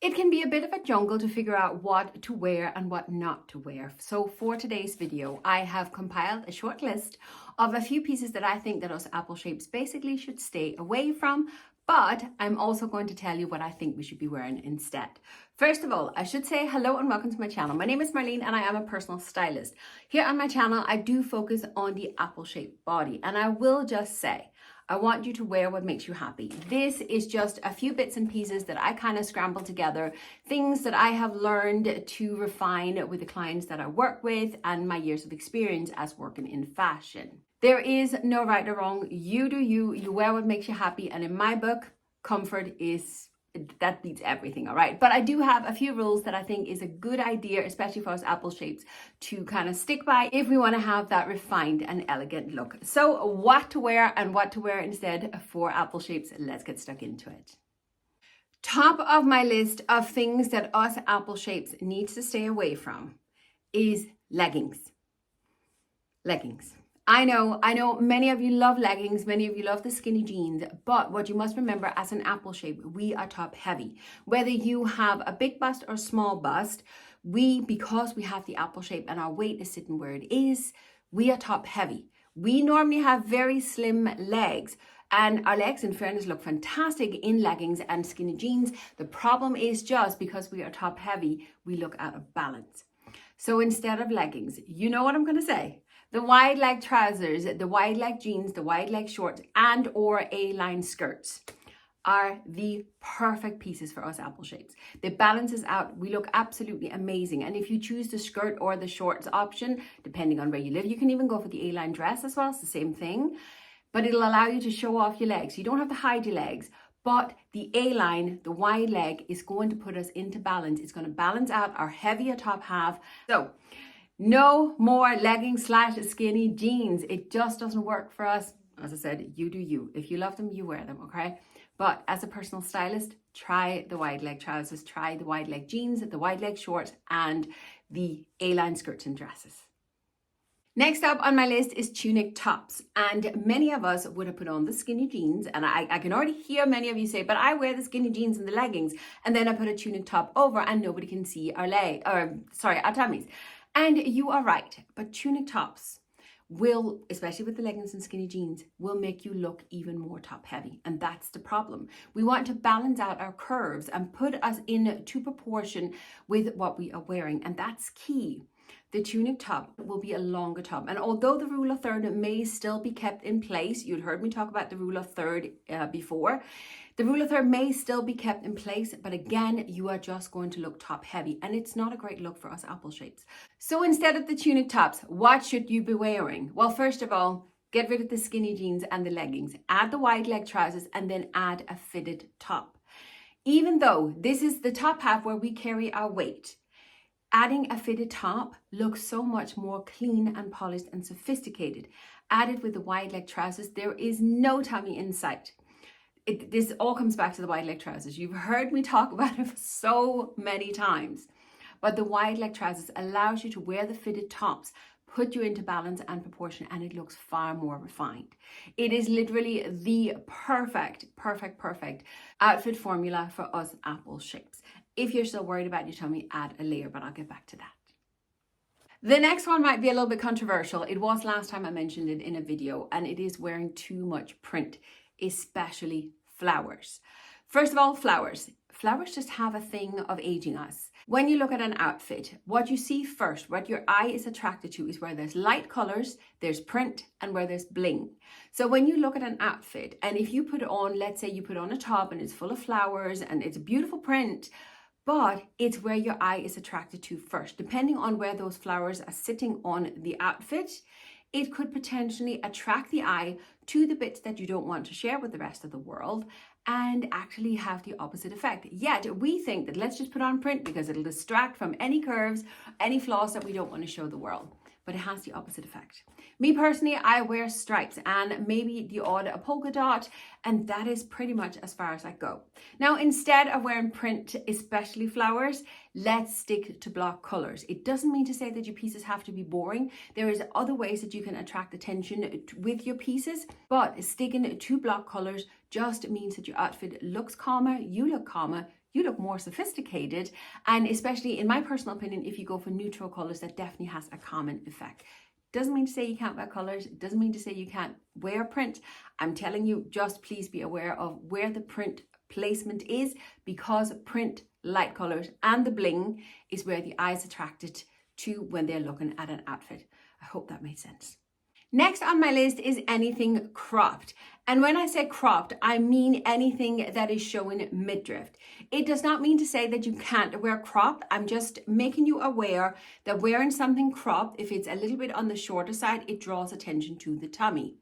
It can be a bit of a jungle to figure out what to wear and what not to wear. So for today's video, I have compiled a short list of a few pieces that I think that us apple shapes basically should stay away from, but I'm also going to tell you what I think we should be wearing instead. First of all, I should say hello and welcome to my channel. My name is Marleen and I am a personal stylist. Here on my channel, I do focus on the apple shaped body, and I will just say, I want you to wear what makes you happy. This is just a few bits and pieces that I kind of scrambled together, things that I have learned to refine with the clients that I work with and my years of experience as working in fashion. There is no right or wrong. You do you, you wear what makes you happy. And in my book, comfort that beats everything, all right? But I do have a few rules that I think is a good idea, especially for us apple shapes, to kind of stick by if we want to have that refined and elegant look. So what to wear and what to wear instead for apple shapes, let's get stuck into it. Top of my list of things that us apple shapes need to stay away from is leggings. Leggings. I know many of you love leggings, many of you love the skinny jeans, but what you must remember as an apple shape, we are top heavy. Whether you have a big bust or small bust, because we have the apple shape and our weight is sitting where it is, we are top heavy. We normally have very slim legs, and our legs, in fairness, look fantastic in leggings and skinny jeans. The problem is just because we are top heavy, we look out of balance. So instead of leggings, you know what I'm going to say? The wide leg trousers, the wide leg jeans, the wide leg shorts, and or A-line skirts are the perfect pieces for us apple shapes. They balance us out. We look absolutely amazing. And if you choose the skirt or the shorts option, depending on where you live, you can even go for the A-line dress as well. It's the same thing, but it'll allow you to show off your legs. You don't have to hide your legs, but the A-line, the wide leg, is going to put us into balance. It's going to balance out our heavier top half. So no more leggings / skinny jeans. It just doesn't work for us. As I said, you do you. If you love them, you wear them, okay? But as a personal stylist, try the wide leg trousers, try the wide leg jeans, the wide leg shorts, and the A-line skirts and dresses. Next up on my list is tunic tops. And many of us would have put on the skinny jeans. And I can already hear many of you say, but I wear the skinny jeans and the leggings, and then I put a tunic top over and nobody can see our our tummies. And you are right, but tunic tops will, especially with the leggings and skinny jeans, will make you look even more top heavy. And that's the problem. We want to balance out our curves and put us into proportion with what we are wearing. And that's key. The tunic top will be a longer top. And although the rule of third may still be kept in place, you'd heard me talk about the rule of third before, the rule of third may still be kept in place, but again, you are just going to look top heavy, and it's not a great look for us apple shapes. So instead of the tunic tops, what should you be wearing? Well, first of all, get rid of the skinny jeans and the leggings, add the wide leg trousers, and then add a fitted top. Even though this is the top half where we carry our weight, adding a fitted top looks so much more clean and polished and sophisticated. Added with the wide leg trousers, there is no tummy in sight. This all comes back to the wide leg trousers. You've heard me talk about it so many times, but the wide leg trousers allows you to wear the fitted tops, put you into balance and proportion, and it looks far more refined. It is literally the perfect outfit formula for us apple shapes. If you're still worried about your tummy, add a layer, but I'll get back to that. The next one might be a little bit controversial. It was last time I mentioned it in a video, and it is wearing too much print, especially flowers. First of all, flowers. Flowers just have a thing of aging us. When you look at an outfit, what you see first, what your eye is attracted to, is where there's light colors, there's print, and where there's bling. So when you look at an outfit, and if you put on, let's say you put on a top and it's full of flowers and it's a beautiful print, but it's where your eye is attracted to first. Depending on where those flowers are sitting on the outfit, it could potentially attract the eye to the bits that you don't want to share with the rest of the world and actually have the opposite effect. Yet we think that let's just put on print because it'll distract from any curves, any flaws that we don't want to show the world. But it has the opposite effect. Me personally, I wear stripes and maybe the odd polka dot, and that is pretty much as far as I go. Now, instead of wearing print, especially flowers, let's stick to block colors. It doesn't mean to say that your pieces have to be boring. There is other ways that you can attract attention with your pieces, but sticking to block colors just means that your outfit looks calmer, you look calmer, you look more sophisticated. And especially in my personal opinion, if you go for neutral colors, that definitely has a calming effect. Doesn't mean to say you can't wear colors. It doesn't mean to say you can't wear print. I'm telling you, just please be aware of where the print placement is, because print, light colors, and the bling is where the eye is attracted to when they're looking at an outfit. I hope that made sense. Next on my list is anything cropped. And when I say cropped, I mean anything that is showing midriff. It does not mean to say that you can't wear cropped. I'm just making you aware that wearing something cropped, if it's a little bit on the shorter side, it draws attention to the tummy.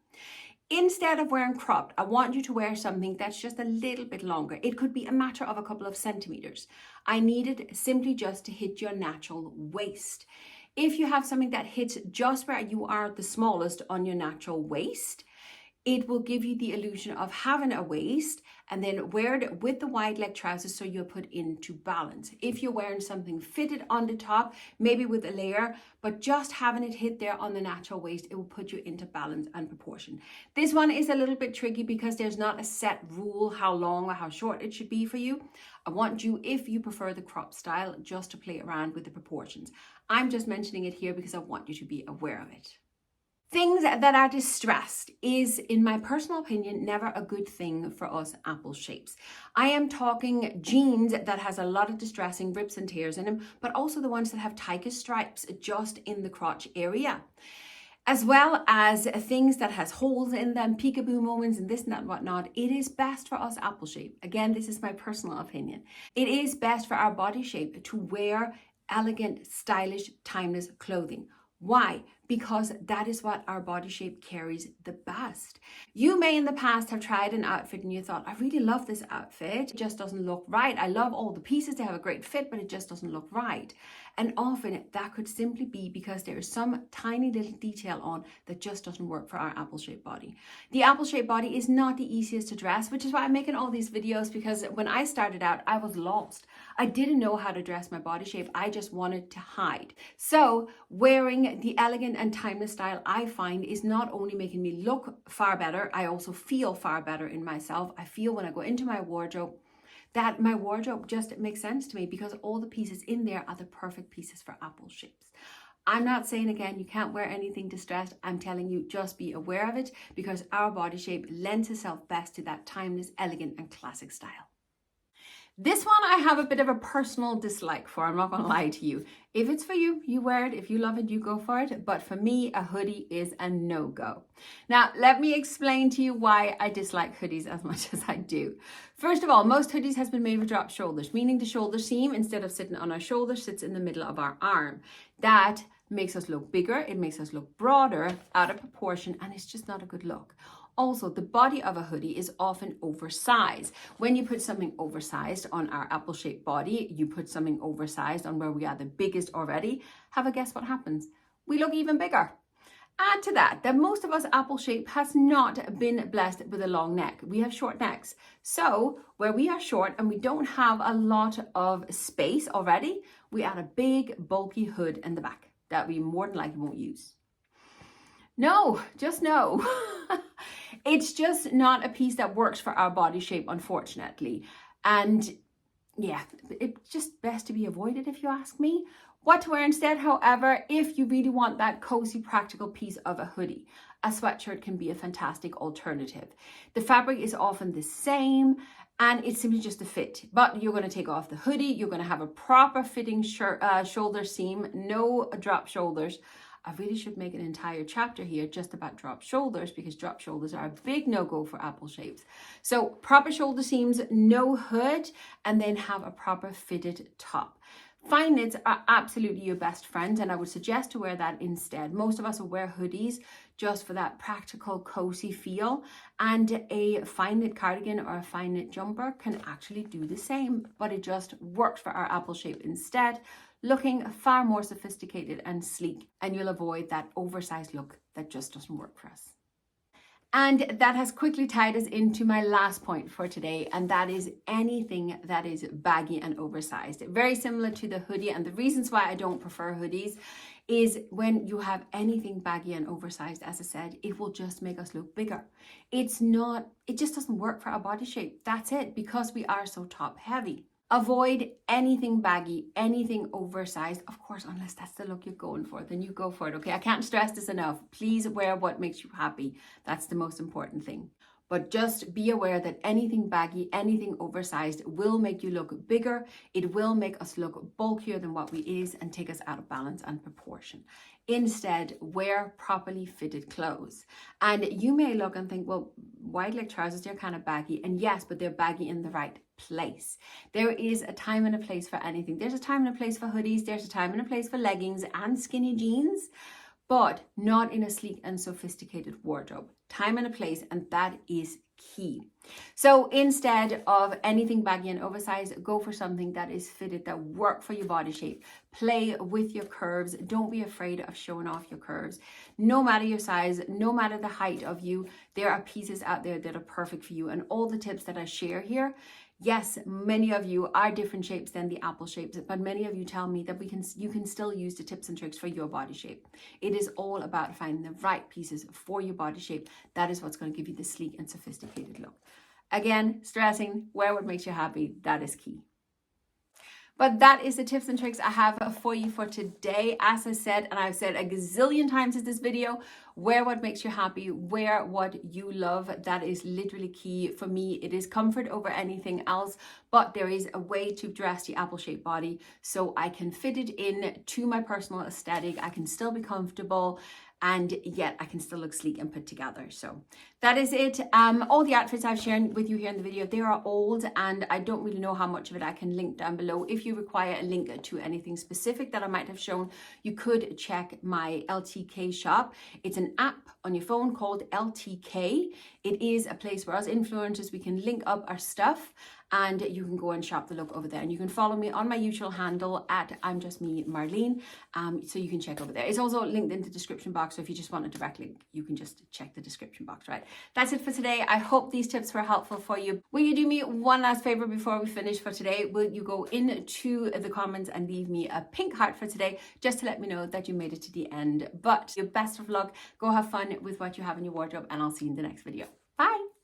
Instead of wearing cropped, I want you to wear something that's just a little bit longer. It could be a matter of a couple of centimeters. I need it simply just to hit your natural waist. If you have something that hits just where you are the smallest on your natural waist, it will give you the illusion of having a waist, and then wear it with the wide leg trousers so you'll put into balance. If you're wearing something fitted on the top, maybe with a layer, but just having it hit there on the natural waist, it will put you into balance and proportion. This one is a little bit tricky because there's not a set rule how long or how short it should be for you. I want you, if you prefer the crop style, just to play around with the proportions. I'm just mentioning it here because I want you to be aware of it. Things that are distressed is, in my personal opinion, never a good thing for us apple shapes. I am talking jeans that has a lot of distressing rips and tears in them, but also the ones that have tiger stripes just in the crotch area, as well as things that has holes in them, peekaboo moments and this and that and whatnot. It is best for us apple shape. Again, this is my personal opinion. It is best for our body shape to wear elegant, stylish, timeless clothing. Why? Because that is what our body shape carries the best. You may in the past have tried an outfit and you thought, I really love this outfit. It just doesn't look right. I love all the pieces. They have a great fit, but it just doesn't look right. And often that could simply be because there is some tiny little detail on that just doesn't work for our apple-shaped body. The apple-shaped body is not the easiest to dress, which is why I'm making all these videos, because when I started out, I was lost. I didn't know how to dress my body shape. I just wanted to hide. So wearing the elegant and timeless style, I find, is not only making me look far better, I also feel far better in myself. I feel when I go into my wardrobe that my wardrobe just makes sense to me because all the pieces in there are the perfect pieces for apple shapes. I'm not saying, again, you can't wear anything distressed. I'm telling you, just be aware of it because our body shape lends itself best to that timeless, elegant and classic style. This one I have a bit of a personal dislike for, I'm not gonna lie to you. If it's for you, you wear it. If you love it, you go for it. But for me, a hoodie is a no-go. Now, let me explain to you why I dislike hoodies as much as I do. First of all, most hoodies has been made with drop shoulders, meaning the shoulder seam, instead of sitting on our shoulder, sits in the middle of our arm. That makes us look bigger, it makes us look broader, out of proportion, and it's just not a good look. Also, the body of a hoodie is often oversized. When you put something oversized on our apple-shaped body, you put something oversized on where we are the biggest already, have a guess what happens? We look even bigger. Add to that most of us apple shape has not been blessed with a long neck. We have short necks. So where we are short and we don't have a lot of space already, we add a big bulky hood in the back that we more than likely won't use. No, just no. It's just not a piece that works for our body shape, unfortunately. And yeah, it's just best to be avoided if you ask me. What to wear instead, however, if you really want that cozy, practical piece of a hoodie, a sweatshirt can be a fantastic alternative. The fabric is often the same and it's simply just a fit, but you're going to take off the hoodie. You're going to have a proper fitting shoulder seam, no drop shoulders. I really should make an entire chapter here just about drop shoulders because drop shoulders are a big no-go for apple shapes. So proper shoulder seams, no hood, and then have a proper fitted top. Fine knits are absolutely your best friend, and I would suggest to wear that instead. Most of us will wear hoodies just for that practical, cozy feel, and a fine knit cardigan or a fine knit jumper can actually do the same, but it just works for our apple shape instead, looking far more sophisticated and sleek, and you'll avoid that oversized look that just doesn't work for us. And that has quickly tied us into my last point for today, and that is anything that is baggy and oversized. Very similar to the hoodie, and the reasons why I don't prefer hoodies is when you have anything baggy and oversized, as I said, it will just make us look bigger. It just doesn't work for our body shape. That's it, because we are so top heavy. Avoid anything baggy, anything oversized. Of course, unless that's the look you're going for, then you go for it, okay? I can't stress this enough. Please wear what makes you happy. That's the most important thing. But just be aware that anything baggy, anything oversized will make you look bigger. It will make us look bulkier than what we is and take us out of balance and proportion. Instead, wear properly fitted clothes. And you may look and think, well, wide leg trousers, they're kind of baggy. And yes, but they're baggy in the right place. There is a time and a place for anything. There's a time and a place for hoodies. There's a time and a place for leggings and skinny jeans, but not in a sleek and sophisticated wardrobe. Time and a place, and that is key. So instead of anything baggy and oversized, go for something that is fitted, that work for your body shape. Play with your curves. Don't be afraid of showing off your curves. No matter your size, no matter the height of you, there are pieces out there that are perfect for you. And all the tips that I share here, yes, many of you are different shapes than the apple shapes, but many of you tell me that you can still use the tips and tricks for your body shape. It is all about finding the right pieces for your body shape. That is what's going to give you the sleek and sophisticated look. Again, stressing, wear what makes you happy. That is key. But that is the tips and tricks I have for you for today. As I said, and I've said a gazillion times in this video, wear what makes you happy, wear what you love. That is literally key for me. It is comfort over anything else, but there is a way to dress the apple-shaped body so I can fit it in to my personal aesthetic. I can still be comfortable, and yet I can still look sleek and put together. So that is it. All the outfits I've shared with you here in the video, they are old, and I don't really know how much of it I can link down below. If you require a link to anything specific that I might have shown, you could check my LTK shop. It's an app on your phone called LTK. It is a place where us influencers, we can link up our stuff, and you can go and shop the look over there. And you can follow me on my usual handle at I'm Just Me Marleen, so you can check over there. It's also linked in the description box, so if you just want a direct link, you can just check the description box, right? That's it for today. I hope these tips were helpful for you. Will you do me one last favor before we finish for today? Will you go into the comments and leave me a pink heart for today, just to let me know that you made it to the end? But your best of luck. Go have fun with what you have in your wardrobe, and I'll see you in the next video. Bye.